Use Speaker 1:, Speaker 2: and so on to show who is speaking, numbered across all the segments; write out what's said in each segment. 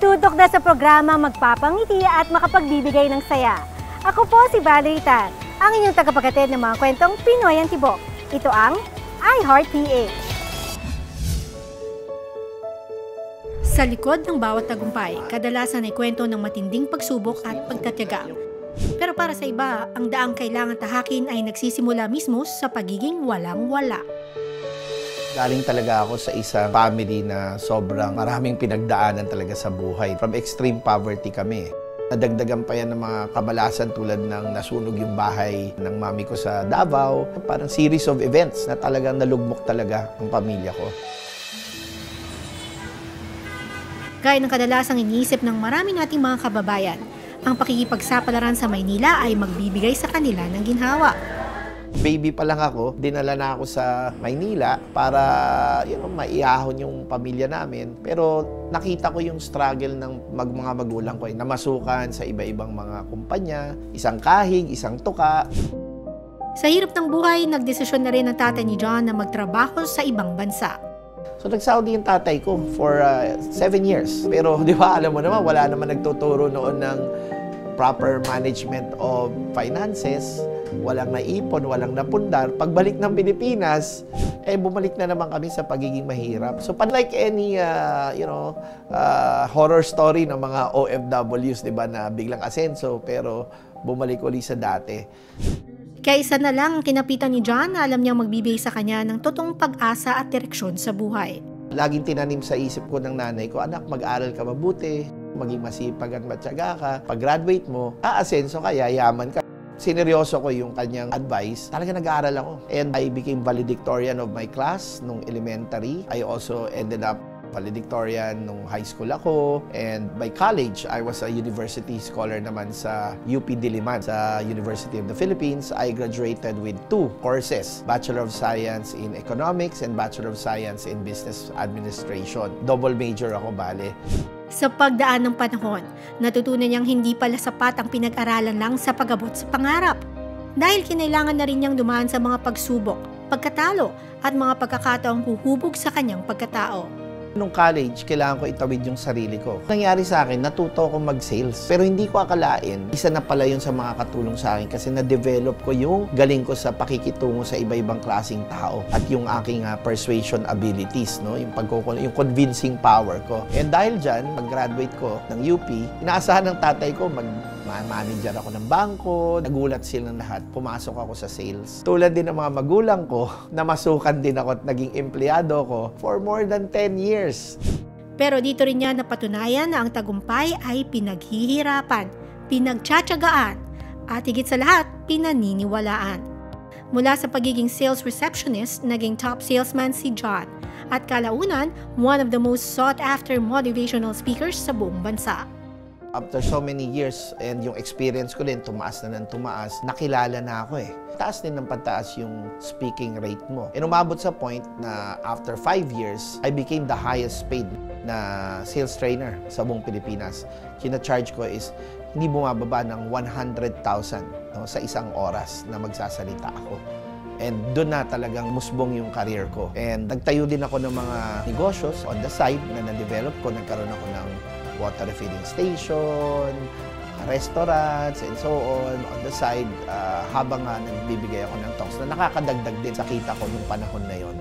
Speaker 1: Tutok na sa programa magpapangiti at makapagbibigay ng saya. Ako po si Valerie Tan, ang inyong tagapaghatid ng mga kwentong Pinoy ang Tibok. Ito ang iHeartPH. Sa likod ng bawat tagumpay, kadalasan ay kwento ng matinding pagsubok at pagtatyaga. Pero para sa iba, ang daang kailangan tahakin ay nagsisimula mismo sa pagiging walang-wala.
Speaker 2: Galing talaga ako sa isang family na sobrang maraming pinagdaanan talaga sa buhay. From extreme poverty kami. Nadagdagan pa yan ng mga kabalasan tulad ng nasunog yung bahay ng mami ko sa Davao. Parang series of events na talagang nalugmok talaga ang pamilya ko.
Speaker 1: Gaya ng kadalasang iniisip ng marami nating mga kababayan, ang pakikipagsapalaran sa Maynila ay magbibigay sa kanila ng ginhawa.
Speaker 2: Baby pa lang ako, dinala na ako sa Maynila para maiahon yung pamilya namin. Pero nakita ko yung struggle ng mga magulang ko, namasukan sa iba-ibang mga kumpanya, isang kahig, isang tuka.
Speaker 1: Sa hirap ng buhay, nagdesisyon na rin ang tatay ni John na magtrabaho sa ibang bansa.
Speaker 2: So nag-Saudi yung tatay ko for 7 years. Pero di ba, alam mo naman, wala naman nagtuturo noon ng proper management of finances. Walang naipon, walang napundar. Pagbalik ng Pilipinas, bumalik na naman kami sa pagiging mahirap. So, unlike any, horror story ng mga OFWs, di ba, na biglang asenso, pero bumalik uli sa dati.
Speaker 1: Kaya isa na lang ang kinapitan ni John na alam niyang magbibigay sa kanya ng totoong pag-asa at direksyon sa buhay.
Speaker 2: Laging tinanim sa isip ko ng nanay ko, anak, mag-aral ka mabuti, maging masipag at matyaga ka. Pag-graduate mo, aasenso ka, yayaman ka. Sineryoso ko yung kanyang advice. Talaga nag-aaral ako. And I became valedictorian of my class nung elementary. I also ended up valedictorian nung high school ako. And by college, I was a university scholar naman sa UP Diliman. Sa University of the Philippines, I graduated with 2 courses. Bachelor of Science in Economics and Bachelor of Science in Business Administration. Double major ako, bale.
Speaker 1: Sa pagdaan ng panahon, natutunan niyang hindi pala sapat ang pinag-aralan lang sa pag-abot sa pangarap. Dahil kinailangan na rin niyang dumaan sa mga pagsubok, pagkatalo at mga pagkakataong huhubog sa kanyang pagkatao.
Speaker 2: Nung college, kailangan ko itawid yung sarili ko. Nangyari sa akin, natuto akong mag-sales. Pero hindi ko akalain, isa na pala yun sa mga katulong sa akin kasi na-develop ko yung galing ko sa pakikitungo sa iba-ibang klaseng tao at yung aking persuasion abilities, no? Yung convincing power ko. And dahil dyan, pag-graduate ko ng UP, inaasahan ng tatay ko manager ako ng bangko, nagulat silang lahat, pumasok ako sa sales. Tulad din ng mga magulang ko, namasukan din ako at naging empleyado ko for more than 10 years.
Speaker 1: Pero dito rin niya napatunayan na ang tagumpay ay pinaghihirapan, pinagtsatsagaan, at higit sa lahat, pinaniniwalaan. Mula sa pagiging sales receptionist, naging top salesman si John, at kalaunan, one of the most sought-after motivational speakers sa buong bansa.
Speaker 2: After so many years and yung experience ko din, tumaas na ng tumaas, nakilala na ako eh. Taas din ng pataas yung speaking rate mo. And umabot sa point na after 5 years, I became the highest paid na sales trainer sa buong Pilipinas. Kina-charge ko is hindi bumababa ng 100,000 sa isang oras na magsasalita ako. And doon na talagang musbong yung career ko. And nagtayo din ako ng mga negosyo on the side na na-develop ko. Nagkaroon ako ng water refilling station, restaurants, and so on the side habang nagbibigay ako ng talks na nakakadagdag din sa kita ko nung panahon na yon.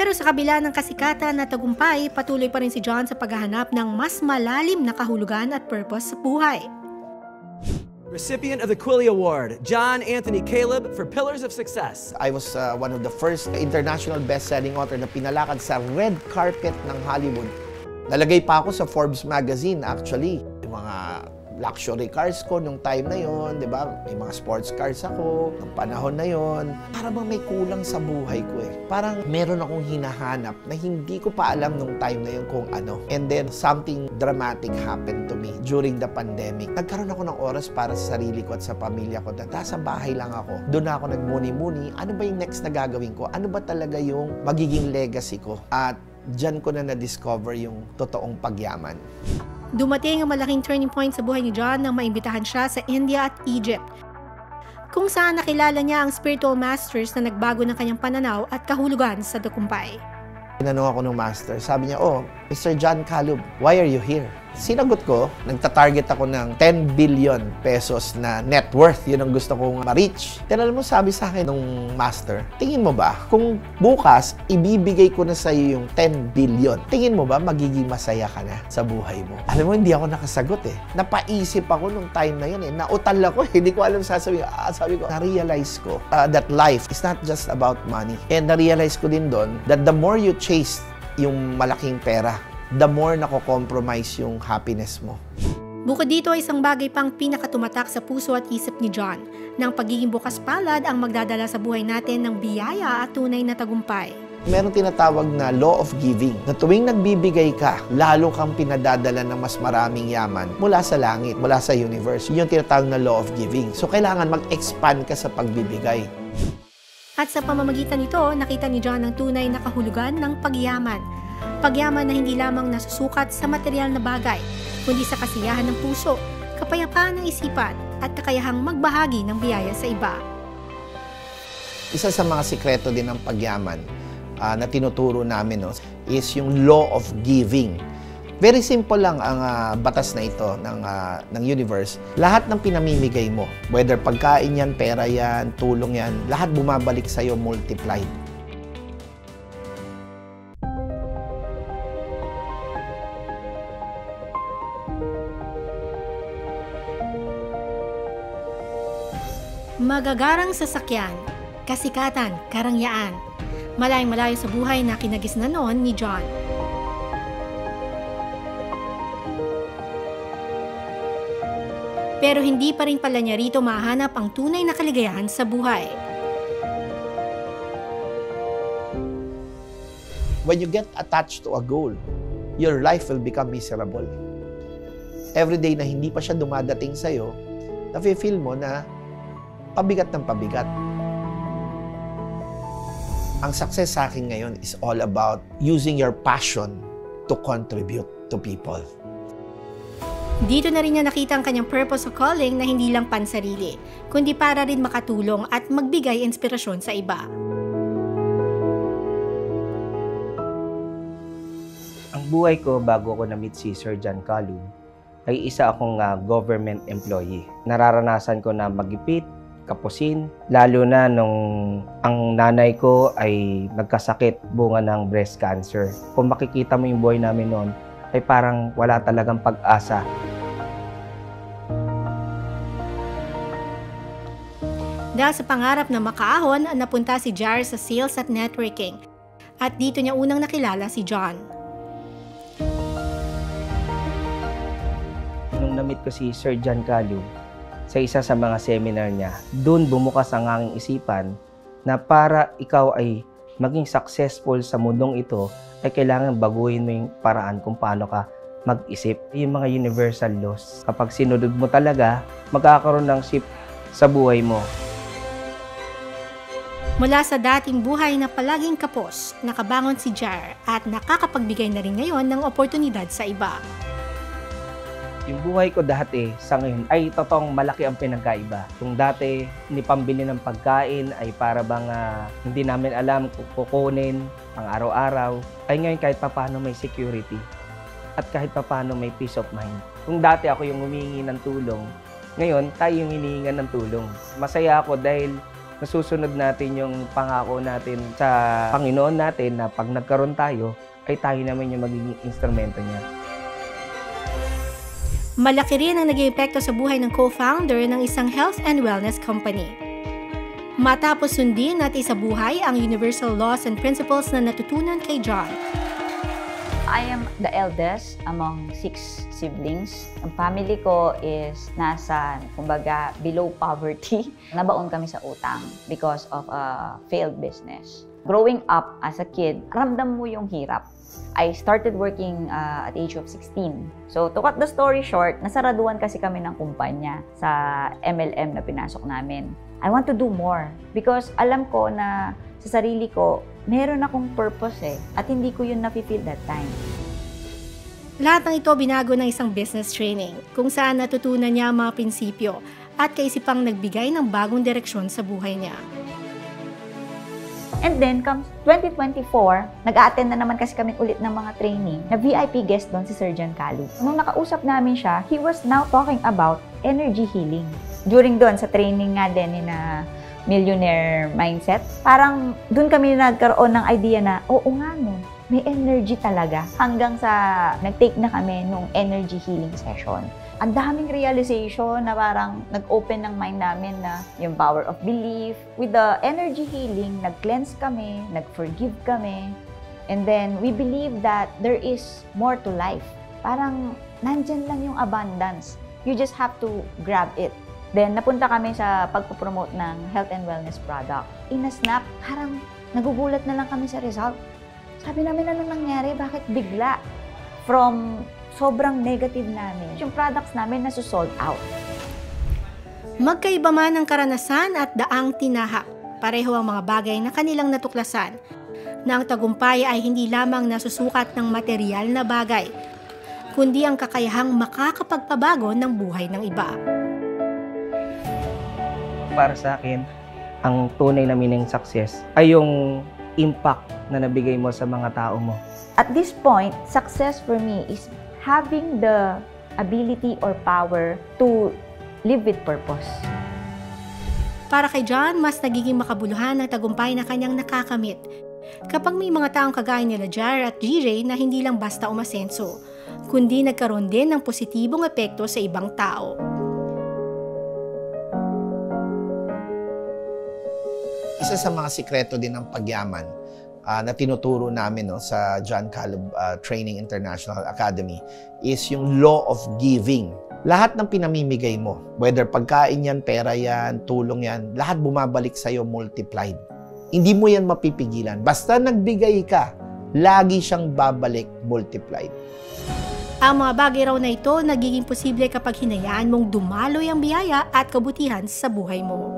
Speaker 1: Pero sa kabila ng kasikatan na tagumpay, patuloy pa rin si John sa paghahanap ng mas malalim na kahulugan at purpose sa buhay.
Speaker 3: Recipient of the Quilly Award, John Anthony Caleb for Pillars of Success.
Speaker 2: I was one of the first international best-selling author na pinalakad sa red carpet ng Hollywood. Nalagay pa ako sa Forbes magazine actually. Yung mga luxury cars ko nung time na yon, di ba? May mga sports cars ako nung panahon na yon. Para bang may kulang sa buhay ko eh. Parang meron akong hinahanap na hindi ko pa alam nung time na yon kung ano. And then something dramatic happened to me during the pandemic. Nagkaroon ako ng oras para sa sarili ko at sa pamilya ko. Nasa bahay lang ako. Doon na ako nagmuni-muni. Ano ba yung next na gagawin ko? Ano ba talaga yung magiging legacy ko? At diyan ko na na-discover yung totoong pagyaman.
Speaker 1: Dumating ang malaking turning point sa buhay ni John nang maimbitahan siya sa India at Egypt, kung saan nakilala niya ang spiritual masters na nagbago ng kanyang pananaw at kahulugan sa tagumpay.
Speaker 2: Tinanong ako ng master, sabi niya, "Oh, Mr. John Calub, why are you here?" Sinagot ko, nagta-target ako ng 10 billion pesos na net worth. Yun ang gusto kong ma-reach. Then alam mo, sabi sa akin ng master, tingin mo ba, kung bukas, ibibigay ko na sa iyo yung 10 billion, tingin mo ba, magiging masaya ka na sa buhay mo? Alam mo, hindi ako nakasagot eh. Napaisip ako nung time na yun eh. Nautal ako eh. Hindi ko alam sasabihin. Sabi ko, na-realize ko that life is not just about money. And na-realize ko din doon that the more you chase yung malaking pera, the more nako-compromise yung happiness mo.
Speaker 1: Bukod dito ay isang bagay pang pinakatumatak sa puso at isip ni John, ng pagiging bukas palad ang magdadala sa buhay natin ng biyaya at tunay na tagumpay.
Speaker 2: Meron tinatawag na law of giving, na tuwing nagbibigay ka, lalo kang pinadadala ng mas maraming yaman mula sa langit, mula sa universe. Yun yung tinatawag na law of giving. So kailangan mag-expand ka sa pagbibigay.
Speaker 1: At sa pamamagitan nito, nakita ni John ang tunay na kahulugan ng pagyaman. Pagyaman na hindi lamang nasusukat sa material na bagay, kundi sa kasiyahan ng puso, kapayapaan ng isipan, at kakayahang magbahagi ng biyaya sa iba.
Speaker 2: Isa sa mga sikreto din ng pagyaman na tinuturo namin is yung law of giving. Very simple lang ang batas na ito ng universe. Lahat ng pinamimigay mo, whether pagkain yan, pera yan, tulong yan, lahat bumabalik sa'yo multiplied.
Speaker 1: Magagarang sasakyan, kasikatan, karangyaan. Malayong-malayo sa buhay na kinagisnan noon ni John. Pero hindi pa rin pala niya rito mahanap ang tunay na kaligayahan sa buhay.
Speaker 2: When you get attached to a goal, your life will become miserable. Every day na hindi pa siya dumadating sa'yo, nafe-feel mo na pabigat ng pabigat. Ang success sa akin ngayon is all about using your passion to contribute to people.
Speaker 1: Dito na rin niya nakita ang kanyang purpose o calling na hindi lang pansarili, kundi para rin makatulong at magbigay inspirasyon sa iba.
Speaker 4: Ang buhay ko bago ko na-meet si Sir John Calub ay isa akong government employee. Nararanasan ko na magipit, kapusin, lalo na nung ang nanay ko ay nagkasakit bunga ng breast cancer. Kung makikita mo yung buhay namin noon, ay parang wala talagang pag-asa.
Speaker 1: Dahil sa pangarap na makaahon, napunta si Jar sa sales at networking. At dito niya unang nakilala si John.
Speaker 4: Nung na-meet ko si Sir John Calub, sa isa sa mga seminar niya, doon bumukas ang aking isipan na para ikaw ay maging successful sa mundong ito, ay kailangan baguhin mo yung paraan kung paano ka mag-isip. Yung mga universal laws, kapag sinunod mo talaga, magkakaroon ng shift sa buhay mo.
Speaker 1: Mula sa dating buhay na palaging kapos, nakabangon si Jar at nakakapagbigay na rin ngayon ng oportunidad sa iba.
Speaker 4: Yung buhay ko dati sa ngayon ay totoong malaki ang pinagkaiba. Kung dati nipambili ng pagkain ay para bang hindi namin alam kung kukunin pang araw-araw, ay ngayon kahit papaano may security at kahit papaano may peace of mind. Kung dati ako yung humingi ng tulong, ngayon tayo yung hinihingan ng tulong. Masaya ako dahil nasusunod natin yung pangako natin sa Panginoon natin na pag nagkaroon tayo, ay tayo naman yung magiging instrumento niya.
Speaker 1: Malaki rin ang naging epekto sa buhay ng co-founder ng isang health and wellness company. Matapos sundin at isabuhay ang universal laws and principles na natutunan kay John.
Speaker 5: I am the eldest among 6 siblings. Ang family ko is nasa, kumbaga, below poverty. Nabaon kami sa utang because of a failed business. Growing up as a kid, ramdam mo yung hirap. I started working at the age of 16. So, to cut the story short, nasaraduan kasi kami ng kumpanya sa MLM na pinasok namin. I want to do more because alam ko na sa sarili ko, meron akong purpose at hindi ko yun nafe-feel that time.
Speaker 1: Lahat ng ito binago ng isang business training kung saan natutunan niya ang mga prinsipyo at kaisipang nagbigay ng bagong direksyon sa buhay niya.
Speaker 5: And then, comes 2024, nag-a-attend na naman kasi kami ulit ng mga training na VIP guest doon si Sir John Caleb. Nung nakausap namin siya, he was now talking about energy healing. During doon, sa training nga din na millionaire mindset, parang doon kami nagkaroon ng idea na, oo nga no, may energy talaga. Hanggang sa nag-take na kami nung energy healing session. Ang daming realization na parang nag-open ng mind namin na yung power of belief. With the energy healing, nag-cleanse kami, nag-forgive kami. And then, we believe that there is more to life. Parang nandyan lang yung abundance. You just have to grab it. Then, napunta kami sa pagpopromote ng health and wellness product. In a snap, parang nagugulat na lang kami sa result. Sabi namin, anong nangyari? Bakit bigla? From sobrang negative namin, yung products namin nasusold out.
Speaker 1: Magkaiba man ang karanasan at daang tinahak, pareho ang mga bagay na kanilang natuklasan, na ang tagumpay ay hindi lamang nasusukat ng material na bagay, kundi ang kakayahang makakapagpabago ng buhay ng iba.
Speaker 4: Para sa akin, ang tunay na meaning success ay yung impact na nabigay mo sa mga tao mo.
Speaker 5: At this point, success for me is having the ability or power to live with purpose.
Speaker 1: Para kay John, mas nagiging makabuluhan ang tagumpay na kanyang nakakamit kapag may mga taong kagaya nila Jar at GJ na hindi lang basta umasenso, kundi nagkaroon din ng positibong epekto sa ibang tao.
Speaker 2: Isa sa mga sikreto din ng pagyaman na tinuturo namin sa John Caleb Training International Academy is yung law of giving. Lahat ng pinamimigay mo, whether pagkain yan, pera yan, tulong yan, lahat bumabalik sa'yo multiplied. Hindi mo yan mapipigilan. Basta nagbigay ka, lagi siyang babalik multiplied.
Speaker 1: Ang mga bagay raw na ito nagiging posible kapag hinayaan mong dumaloy ang biyaya at kabutihan sa buhay mo.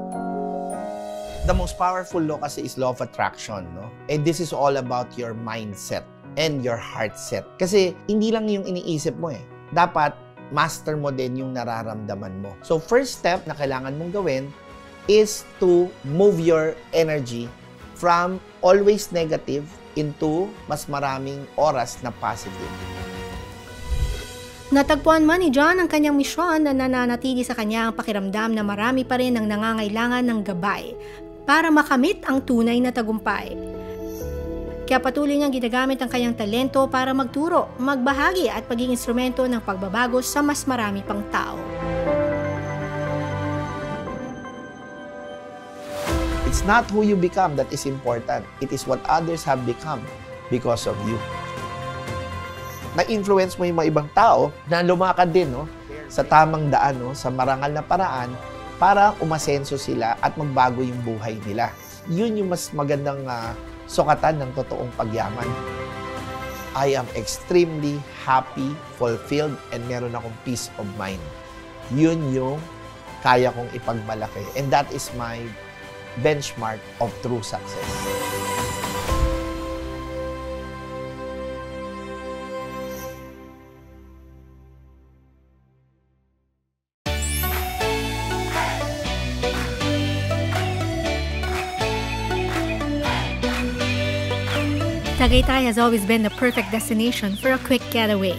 Speaker 2: The most powerful law kasi is law of attraction, no? And this is all about your mindset and your heart set. Kasi hindi lang yung iniisip mo eh. Dapat master mo din yung nararamdaman mo. So first step na kailangan mong gawin is to move your energy from always negative into mas maraming oras na positive.
Speaker 1: Natagpuan man ni John ang kanyang misyon na nananatili sa kanya ang pakiramdam na marami pa rin ang nangangailangan ng gabay para makamit ang tunay na tagumpay. Kaya patuloy niyang ginagamit ang kanyang talento para magturo, magbahagi at maging instrumento ng pagbabago sa mas marami pang tao.
Speaker 2: It's not who you become that is important. It is what others have become because of you. Na-influence mo yung mga ibang tao na lumakad din sa tamang daan, sa marangal na paraan, para umasenso sila at magbago yung buhay nila. Yun yung mas magandang sukatan ng totoong pagyaman. I am extremely happy, fulfilled, and meron akong peace of mind. Yun yung kaya kong ipagmalaki. And that is my benchmark of true success.
Speaker 1: Tagaytay has always been the perfect destination for a quick getaway.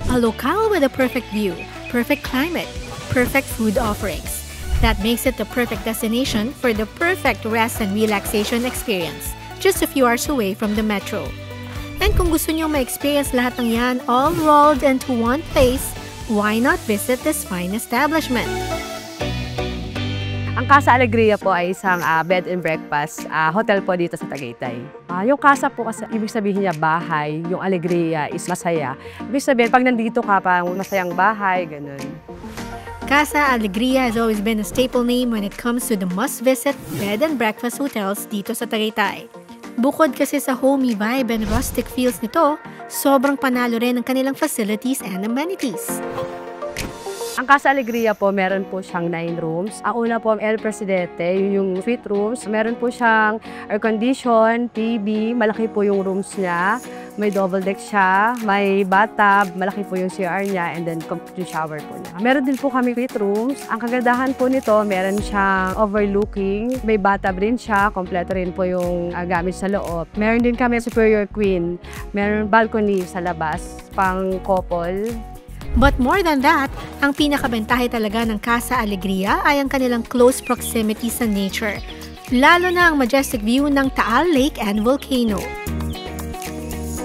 Speaker 1: A locale with a perfect view, perfect climate, perfect food offerings. That makes it the perfect destination for the perfect rest and relaxation experience, just a few hours away from the metro. And kung gusto niyo ma-experience lahat ng yan all rolled into one place, why not visit this fine establishment?
Speaker 6: Ang Casa Alegria po ay isang bed and breakfast hotel po dito sa Tagaytay. Yung casa po kasi ibig sabihin niya bahay, yung Alegria is masaya. Ibig sabihin pag nandito ka pa masayang bahay, ganun.
Speaker 1: Casa Alegria has always been a staple name when it comes to the must-visit bed and breakfast hotels dito sa Tagaytay. Bukod kasi sa homey vibe and rustic feels nito, sobrang panalo rin ang kanilang facilities and amenities.
Speaker 6: Ang Casa Alegria po, meron po siyang 9 rooms. Ang una po, El Presidente, yun yung suite rooms. Meron po siyang air condition, TV, malaki po yung rooms niya. May double deck siya, may bathtub, malaki po yung CR niya, and then complete shower po niya. Meron din po kami suite rooms. Ang kagandahan po nito, meron siyang overlooking, may bathtub rin siya, kompleto rin po yung gamit sa loob. Meron din kami superior queen, meron balcony sa labas, pang couple.
Speaker 1: But more than that, ang pinakabentahe talaga ng Casa Alegria ay ang kanilang close proximity sa nature, lalo na ang majestic view ng Taal Lake and volcano.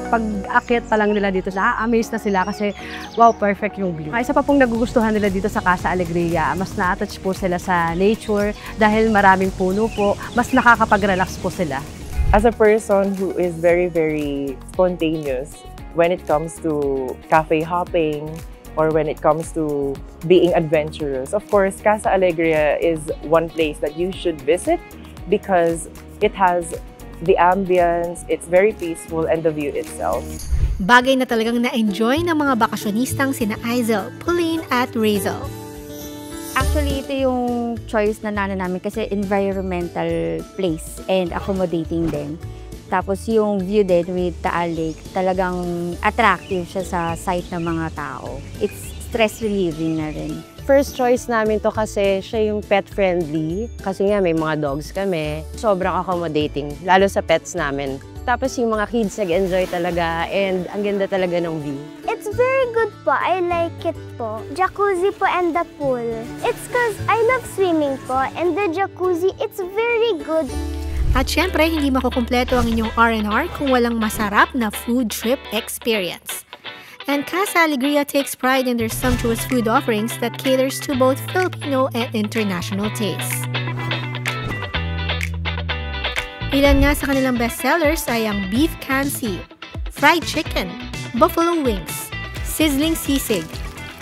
Speaker 6: Pag-akit pa lang nila dito, na-amaze na sila kasi wow, perfect yung view. Isa pa pong nagugustuhan nila dito sa Casa Alegria, mas na-attach po sila sa nature dahil maraming puno po, mas nakakapag-relax po sila.
Speaker 7: As a person who is very, very spontaneous when it comes to cafe hopping or when it comes to being adventurous, of course, Casa Alegria is one place that you should visit because it has the ambience, it's very peaceful, and the view itself.
Speaker 1: Bagay na talagang na-enjoy ng mga bakasyonistang sina Aizel, Pauline at Razel.
Speaker 8: Actually, ito yung choice na namin kasi environmental place and accommodating din. Tapos yung view din with Taal Lake, talagang attractive siya sa sight ng mga tao. It's stress relieving na rin.
Speaker 9: First choice namin to kasi siya yung pet-friendly. Kasi nga may mga dogs kami. Sobrang accommodating, lalo sa pets namin. Tapos yung mga kids nag-enjoy talaga and ang ganda talaga ng view.
Speaker 10: It's very good po. I like it po. Jacuzzi po and the pool. It's cause I love swimming po and the jacuzzi, it's very good.
Speaker 1: At syempre, hindi makukumpleto ang inyong R&R kung walang masarap na food trip experience. And Casa Alegria takes pride in their sumptuous food offerings that caters to both Filipino and international tastes. Ilan nga sa kanilang bestsellers ay ang beef kansi, fried chicken, buffalo wings, sizzling sisig,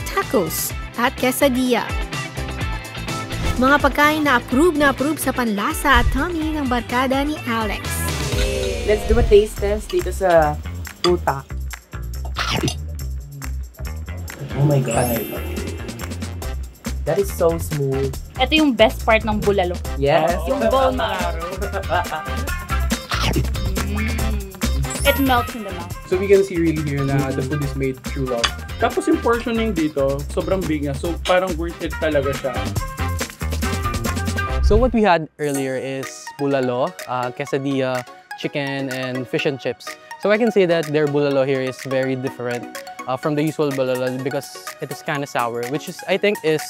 Speaker 1: tacos, at quesadilla. Mga pagkain na approve sa panlasa at tummy ng barkada ni Alex.
Speaker 11: Let's do a taste test dito sa utak.
Speaker 4: Oh my God. That is so smooth.
Speaker 12: Ito yung best part ng bulalo.
Speaker 4: Yes.
Speaker 12: Yung bone marrow. It melts in the mouth.
Speaker 13: So we can see really here na the food is made through love. Tapos yung portioning dito, sobrang big nga. So parang worth it talaga siya.
Speaker 14: So what we had earlier is bulalo, quesadilla, chicken, and fish and chips. So I can say that their bulalo here is very different from the usual bulalo because it is kind of sour, which is, I think, is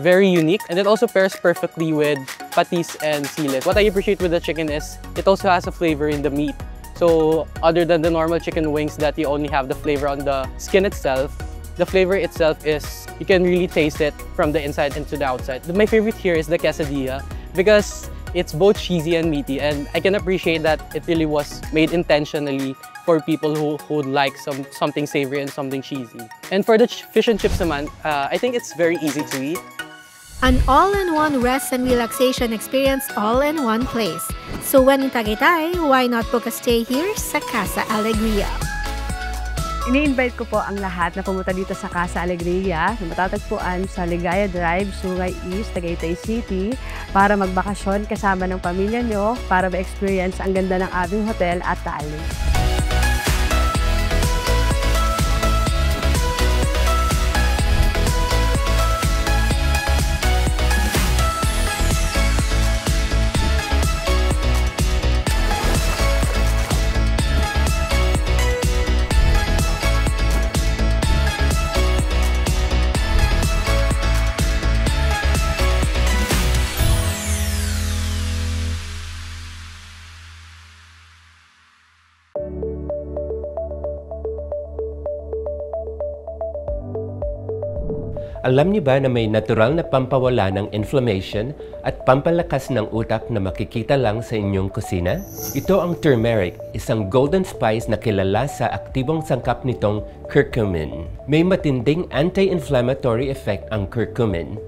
Speaker 14: very unique, and it also pairs perfectly with patis and silit. What I appreciate with the chicken is it also has a flavor in the meat. So other than the normal chicken wings that you only have the flavor on the skin itself, the flavor itself is, you can really taste it from the inside into the outside. My favorite here is the quesadilla because it's both cheesy and meaty, and I can appreciate that it really was made intentionally for people who would like something savory and something cheesy. And for the fish and chips naman, I think it's very easy to eat.
Speaker 1: An all-in-one rest and relaxation experience all in one place. So when in Tagaytay, why not book a stay here sa Casa Alegria?
Speaker 6: Ini-invite ko po ang lahat na pumunta dito sa Casa Alegria na matatagpuan sa Ligaya Drive, Sungay East, Tagaytay City para magbakasyon kasama ng pamilya nyo para ma-experience ang ganda ng aming hotel at Taal Lake.
Speaker 15: Alam niyo ba na may natural na pampawala ng inflammation at pampalakas ng utak na makikita lang sa inyong kusina? Ito ang turmeric, isang golden spice na kilala sa aktibong sangkap nitong curcumin. May matinding anti-inflammatory effect ang curcumin.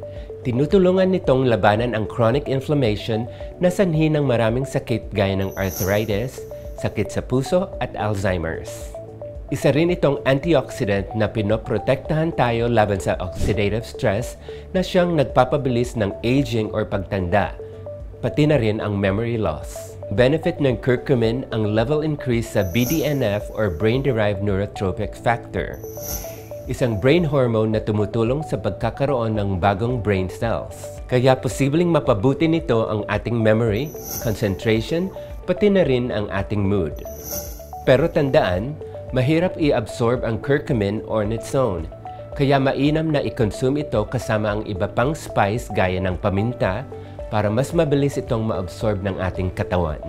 Speaker 15: Tinutulungan nitong labanan ang chronic inflammation na sanhi ng maraming sakit gaya ng arthritis, sakit sa puso at Alzheimer's. Isa rin itong antioxidant na pinoprotektahan tayo laban sa oxidative stress na siyang nagpapabilis ng aging or pagtanda, pati na rin ang memory loss. Benefit ng curcumin ang level increase sa BDNF or brain-derived neurotrophic factor, isang brain hormone na tumutulong sa pagkakaroon ng bagong brain cells. Kaya posibleng mapabuti nito ang ating memory, concentration, pati na rin ang ating mood. Pero tandaan, mahirap i-absorb ang curcumin on its own. Kaya mainam na i-consume ito kasama ang iba pang spice gaya ng paminta para mas mabilis itong ma-absorb ng ating katawan.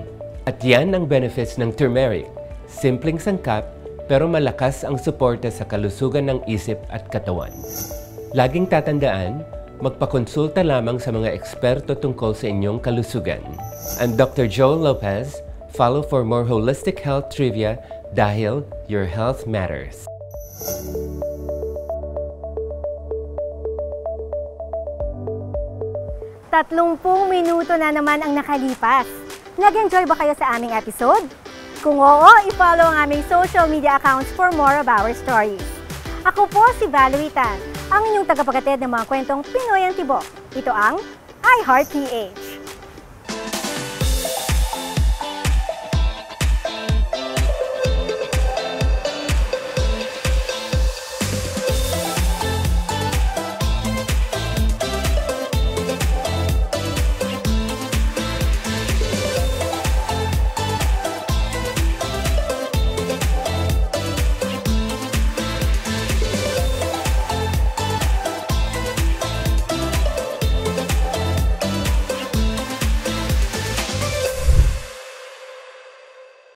Speaker 15: At yan ang benefits ng turmeric. Simpleng sangkap, pero malakas ang suporta sa kalusugan ng isip at katawan. Laging tatandaan, magpakonsulta lamang sa mga eksperto tungkol sa inyong kalusugan. I'm Dr. Joel Lopez. Follow for more holistic health trivia dahil your health matters.
Speaker 1: 30 minuto na naman ang nakalipas. Nag-enjoy ba kayo sa aming episode? Kung oo, i-follow ang aming social media accounts for more of our stories. Ako po si Valerie Tan, ang inyong tagapaghatid ng mga kwentong Pinoy ang Tibok. Ito ang iHeart PH.